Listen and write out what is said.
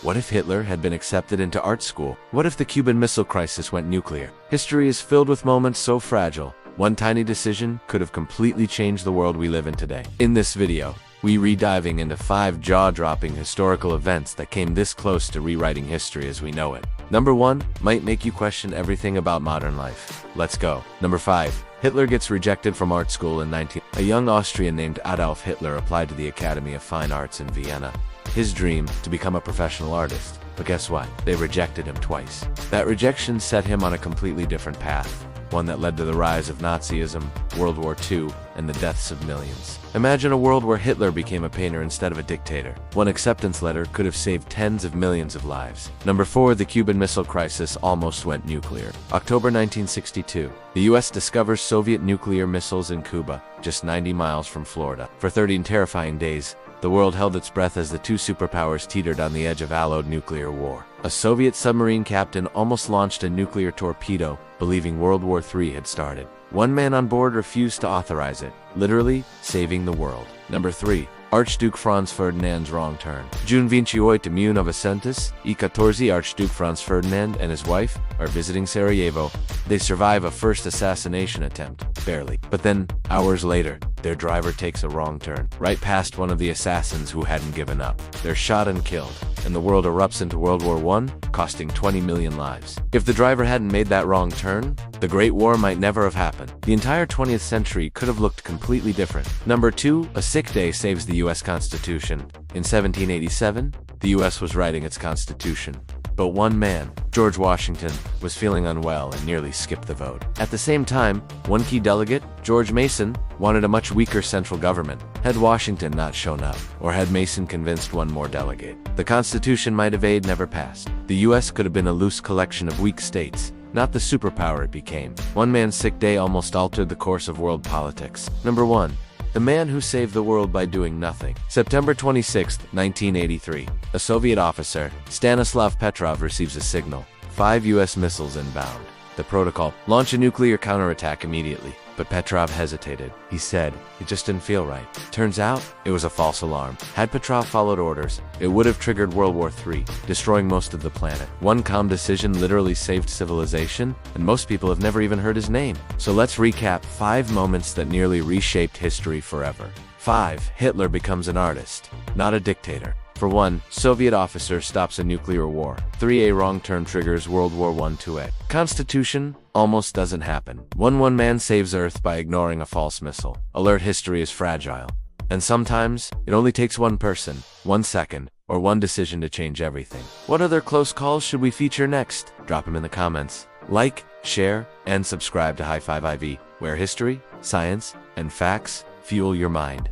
What if Hitler had been accepted into art school? What if the Cuban Missile Crisis went nuclear? History is filled with moments so fragile, one tiny decision could have completely changed the world we live in today. In this video, we re-diving into 5 jaw-dropping historical events that came this close to rewriting history as we know it. Number 1 might make you question everything about modern life. Let's go. Number 5. Hitler gets rejected from art school in A young Austrian named Adolf Hitler applied to the Academy of Fine Arts in Vienna. His dream to become a professional artist. But guess what? They rejected him twice. That rejection set him on a completely different path. One that led to the rise of Nazism, World War II, and the deaths of millions. Imagine a world where Hitler became a painter instead of a dictator. One acceptance letter could have saved tens of millions of lives. Number 4. The Cuban Missile Crisis almost went nuclear. October 1962. The US discovers Soviet nuclear missiles in Cuba, just 90 miles from Florida. For 13 terrifying days, the world held its breath as the two superpowers teetered on the edge of allied nuclear war. A Soviet submarine captain almost launched a nuclear torpedo, believing World War III had started. One man on board refused to authorize it, literally saving the world. Number 3. Archduke Franz Ferdinand's wrong turn. June 28 1914, Archduke Franz Ferdinand and his wife are visiting Sarajevo. They survive a first assassination attempt, barely. But then, hours later, their driver takes a wrong turn, right past one of the assassins who hadn't given up. They're shot and killed, and the world erupts into World War I, costing 20 million lives. If the driver hadn't made that wrong turn, the Great War might never have happened. The entire 20th century could have looked completely different. Number 2. A sick day saves the U.S. Constitution. In 1787, the U.S. was writing its Constitution. But one man, George Washington, was feeling unwell and nearly skipped the vote. At the same time, one key delegate, George Mason, wanted a much weaker central government. Had Washington not shown up, or had Mason convinced one more delegate, the Constitution might have never passed. The U.S. could have been a loose collection of weak states, not the superpower it became. One man's sick day almost altered the course of world politics. Number 1. The man who saved the world by doing nothing. September 26, 1983. A Soviet officer, Stanislav Petrov, receives a signal. 5 U.S. missiles inbound. The protocol: launch a nuclear counterattack immediately. But Petrov hesitated. He said, it just didn't feel right. Turns out, it was a false alarm. Had Petrov followed orders, it would have triggered World War III, destroying most of the planet. One calm decision literally saved civilization, and most people have never even heard his name. So let's recap 5 moments that nearly reshaped history forever. 5. Hitler becomes an artist, not a dictator. For 1, Soviet officer stops a nuclear war. 3. A wrong turn triggers World War I. 2. Constitution almost doesn't happen. One man saves Earth by ignoring a false missile. Alert: history is fragile. And sometimes, it only takes one person, 1 second, or one decision to change everything. What other close calls should we feature next? Drop them in the comments. Like, share, and subscribe to High 5 IV, where history, science, and facts fuel your mind.